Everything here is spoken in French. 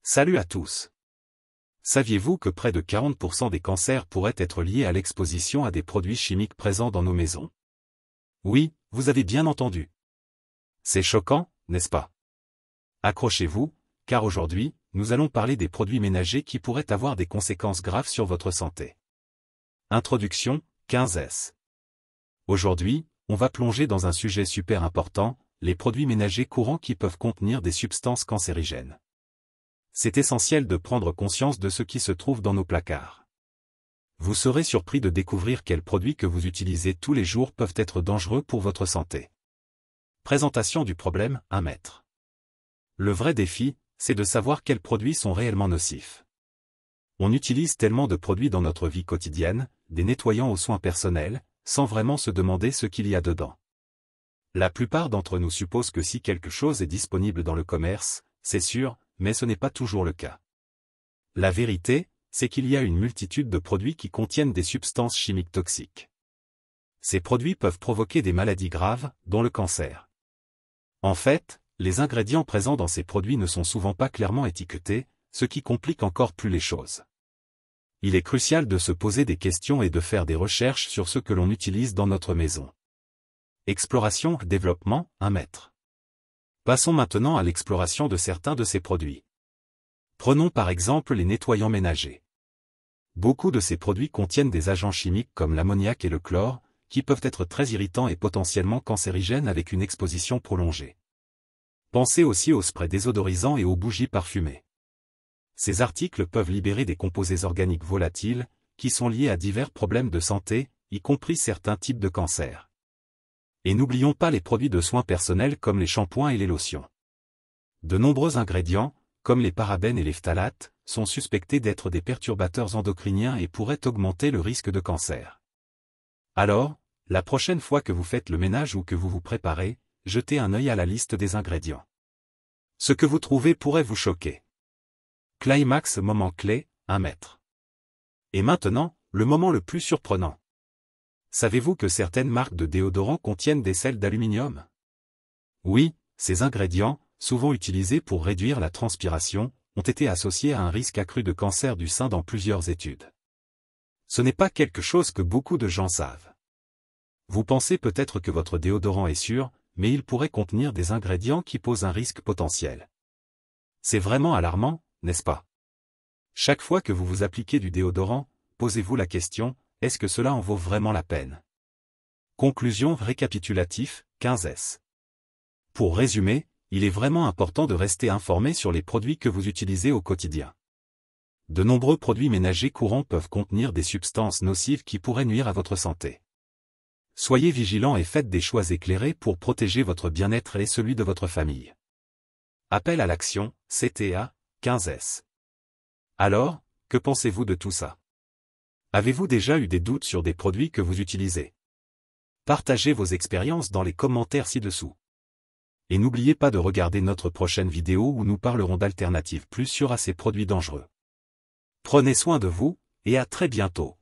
Salut à tous. Saviez-vous que près de 40% des cancers pourraient être liés à l'exposition à des produits chimiques présents dans nos maisons? Oui, vous avez bien entendu. C'est choquant, n'est-ce pas? Accrochez-vous, car aujourd'hui, nous allons parler des produits ménagers qui pourraient avoir des conséquences graves sur votre santé. Introduction, 15S. Aujourd'hui, on va plonger dans un sujet super important, les produits ménagers courants qui peuvent contenir des substances cancérigènes. C'est essentiel de prendre conscience de ce qui se trouve dans nos placards. Vous serez surpris de découvrir quels produits que vous utilisez tous les jours peuvent être dangereux pour votre santé. Présentation du problème, 1 mètre. Le vrai défi, c'est de savoir quels produits sont réellement nocifs. On utilise tellement de produits dans notre vie quotidienne, des nettoyants aux soins personnels, sans vraiment se demander ce qu'il y a dedans. La plupart d'entre nous supposent que si quelque chose est disponible dans le commerce, c'est sûr, mais ce n'est pas toujours le cas. La vérité, c'est qu'il y a une multitude de produits qui contiennent des substances chimiques toxiques. Ces produits peuvent provoquer des maladies graves, dont le cancer. En fait, les ingrédients présents dans ces produits ne sont souvent pas clairement étiquetés, ce qui complique encore plus les choses. Il est crucial de se poser des questions et de faire des recherches sur ce que l'on utilise dans notre maison. Exploration, développement, 1 mètre. Passons maintenant à l'exploration de certains de ces produits. Prenons par exemple les nettoyants ménagers. Beaucoup de ces produits contiennent des agents chimiques comme l'ammoniac et le chlore, qui peuvent être très irritants et potentiellement cancérigènes avec une exposition prolongée. Pensez aussi aux sprays désodorisants et aux bougies parfumées. Ces articles peuvent libérer des composés organiques volatiles, qui sont liés à divers problèmes de santé, y compris certains types de cancers. Et n'oublions pas les produits de soins personnels comme les shampoings et les lotions. De nombreux ingrédients, comme les parabènes et les phtalates, sont suspectés d'être des perturbateurs endocriniens et pourraient augmenter le risque de cancer. Alors, la prochaine fois que vous faites le ménage ou que vous vous préparez, jetez un œil à la liste des ingrédients. Ce que vous trouvez pourrait vous choquer. Climax, moment clé, 1 mètre. Et maintenant, le moment le plus surprenant. Savez-vous que certaines marques de déodorants contiennent des sels d'aluminium? Oui, ces ingrédients, souvent utilisés pour réduire la transpiration, ont été associés à un risque accru de cancer du sein dans plusieurs études. Ce n'est pas quelque chose que beaucoup de gens savent. Vous pensez peut-être que votre déodorant est sûr, mais il pourrait contenir des ingrédients qui posent un risque potentiel. C'est vraiment alarmant, n'est-ce pas? Chaque fois que vous vous appliquez du déodorant, posez-vous la question, est-ce que cela en vaut vraiment la peine? Conclusion récapitulatif, 15S. Pour résumer, il est vraiment important de rester informé sur les produits que vous utilisez au quotidien. De nombreux produits ménagers courants peuvent contenir des substances nocives qui pourraient nuire à votre santé. Soyez vigilants et faites des choix éclairés pour protéger votre bien-être et celui de votre famille. Appel à l'action, CTA, 15S. Alors, que pensez-vous de tout ça? Avez-vous déjà eu des doutes sur des produits que vous utilisez? Partagez vos expériences dans les commentaires ci-dessous. Et n'oubliez pas de regarder notre prochaine vidéo où nous parlerons d'alternatives plus sûres à ces produits dangereux. Prenez soin de vous, et à très bientôt.